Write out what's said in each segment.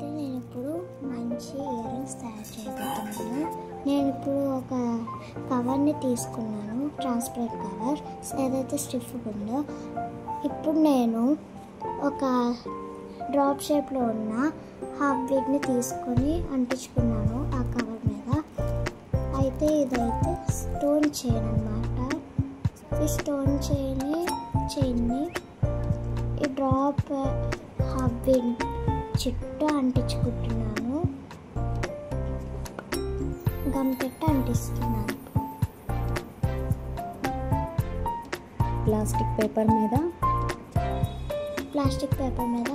అయితే నేను ఇప్పుడు మంచి ఇయర్ రింగ్స్ తయారు చేయబోతున్నాను. నేను ఇప్పుడు ఒక కవర్ని తీసుకున్నాను, ట్రాన్స్పరెంట్ కవర్ ఏదైతే స్టిఫ్ ఉందో. ఇప్పుడు నేను ఒక డ్రాప్ షేప్లో ఉన్న హాఫ్ బీడ్ని తీసుకొని అంటించుకున్నాను ఆ కవర్ మీద. అయితే ఇదైతే స్టోన్ చైన్ అన్నమాట. ఈ స్టోన్ చైన్ని ఈ డ్రాప్ హాఫ్ బీడ్ చుట్టూ అంటించుకుంటున్నాను, గమ్ పెట్టి అంటిస్తున్నాను. ప్లాస్టిక్ పేపర్ మీద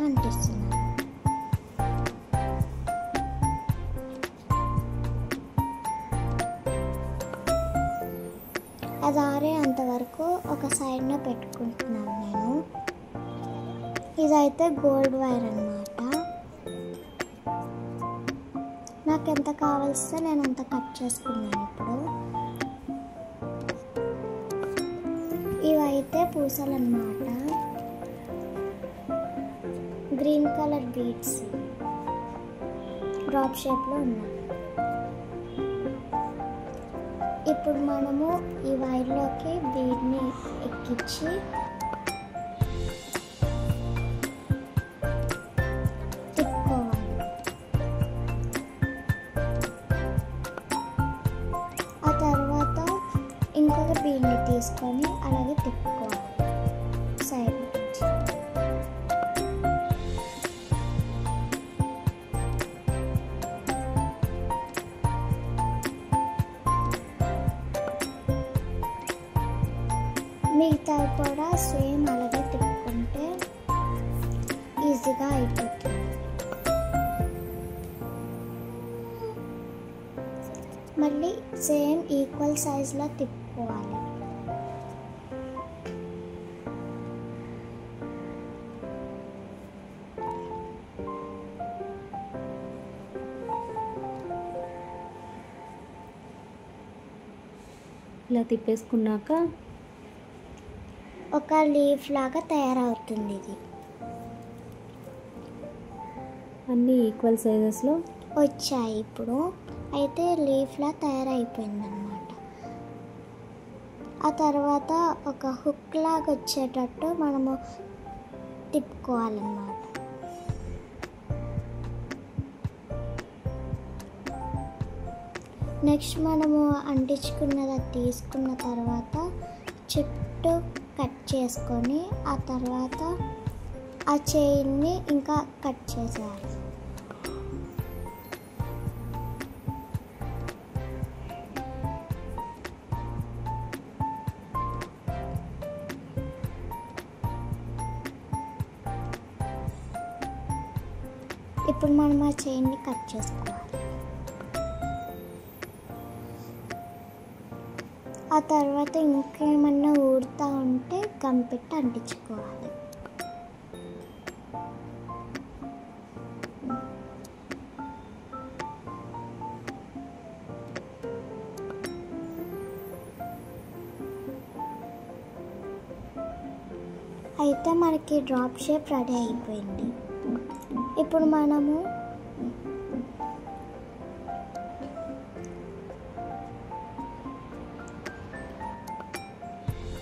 అంటిస్తున్నాను. అది ఆరేంతవరకు ఒక సైడ్న పెట్టుకుంటున్నాను నేను. ఇదైతే గోల్డ్ వైర్ అన్నమాట. నాకు ఎంత కావాల్స్తే నేను అంత కట్ చేసుకున్నాను. ఇప్పుడు ఇవైతే పూసలు అన్నమాట, గ్రీన్ కలర్ బీడ్స్ డ్రాప్ షేప్లో ఉన్నాయి. ఇప్పుడు మనము ఈ వైర్లోకి బీడ్ని ఎక్కించి తిప్పుకోవాలి. ఆ తర్వాత ఇంకొక బీడ్ని తీసుకొని అలాగే తిప్పుకోవాలి సైడ్ నుంచి. మిగతా కూడా సేమ్ అలాగే తిప్పుకుంటే ఈజీగా అయిపోతుంది. మళ్ళీ సేమ్ ఈక్వల్ సైజులో తిప్పుకోవాలి. ఇలా తిప్పేసుకున్నాక ఒక లీఫ్ లాగా తయారవుతుంది. ఇది అన్నీ ఈక్వల్ సైజెస్లో వచ్చాయి. ఇప్పుడు అయితే లీఫ్లా తయారైపోయింది అన్నమాట. ఆ తర్వాత ఒక హుక్ లాగా వచ్చేటట్టు మనము తిప్పుకోవాలన్నమాట. నెక్స్ట్ మనము అంటించుకున్నది తీసుకున్న తర్వాత చుట్టూ కట్ చేసుకొని ఆ తర్వాత ఆ చైన్ని ఇంకా కట్ చేసేయాలి. ఇప్పుడు మనం ఆ చైన్ని కట్ చేసుకోవాలి. ఆ తర్వాత ఇంకేమన్నా ఊడుతూ ఉంటే గమ్ పెట్టి అంటించుకోవాలి. అయితే మనకి డ్రాప్ షేప్ రెడీ అయిపోయింది. ఇప్పుడు మనము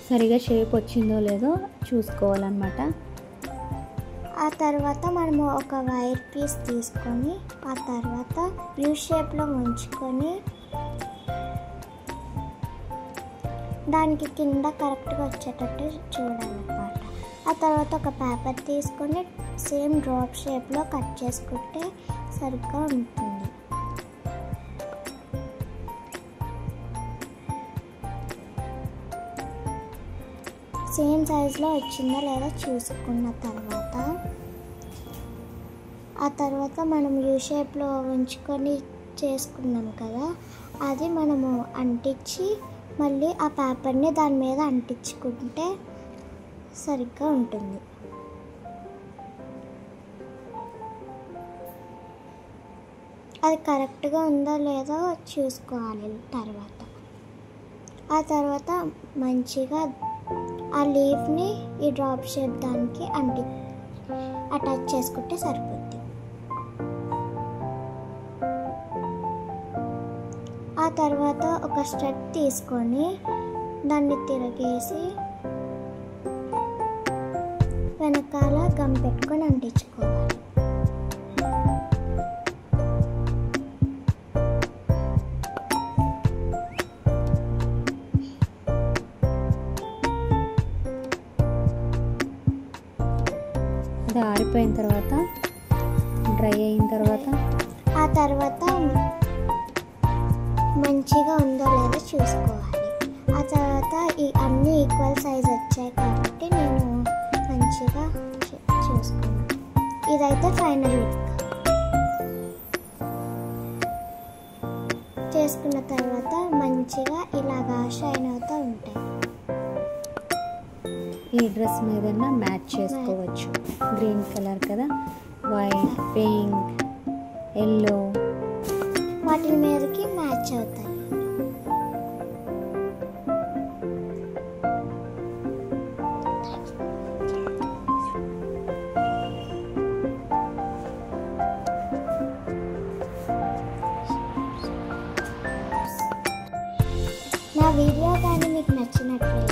సరిగా షేప్ వచ్చిందో లేదో చూసుకోవాలన్నమాట. ఆ తర్వాత మనము ఒక వైర్ పీస్ తీసుకొని ఆ తర్వాత యూ షేప్లో ఉంచుకొని దానికి కింద కరెక్ట్గా వచ్చేటట్టు చూడాలన్నమాట. ఆ తర్వాత ఒక పేపర్ తీసుకొని సేమ్ డ్రాప్ షేప్లో కట్ చేసుకుంటే సరిగ్గా ఉంటుంది. సేమ్ సైజులో వచ్చిందా లేదా చూసుకున్న తర్వాత ఆ తర్వాత మనం యూ షేప్లో ఉంచుకొని చేసుకున్నాం కదా, అది మనము అంటించి మళ్ళీ ఆ పేపర్ని దాని మీద అంటించుకుంటే సరిగ్గా ఉంటుంది. అది కరెక్ట్గా ఉందో లేదో చూసుకోవాలి. ఆ తర్వాత మంచిగా ఆ లీఫ్ని ఈ డ్రాప్ షేప్ దానికి అటాచ్ చేసుకుంటే సరిపోద్ది. తర్వాత ఒక స్ట్రెట్ తీసుకొని దాన్ని తిరగేసి వెనకాల గమ్ పెట్టుకొని అంటించుకోవాలి. అది ఆరిపోయిన తర్వాత డ్రై అయిన తర్వాత ఆ తర్వాత మంచిగా ఉందో లేదో చూసుకోవాలి. ఆ తర్వాత అన్నీ ఈక్వల్ సైజ్ వచ్చాయి కాబట్టి నేను మంచిగా చూసుకున్నాను. ఇదైతే ఫైనల్ లుక్. చేసుకున్న తర్వాత మంచిగా ఇలాగా షైన్ అవుతూ ఉంటాయి. ఈ డ్రెస్ మీదన్నా మ్యాచ్ చేసుకోవచ్చు. గ్రీన్ కలర్ కదా, వైట్, పింక్, ఎల్లో వాటి మీదకి మ్యాచ్ అవుతాయి. నా వీడియో కానీ మీకు నచ్చినట్లయితే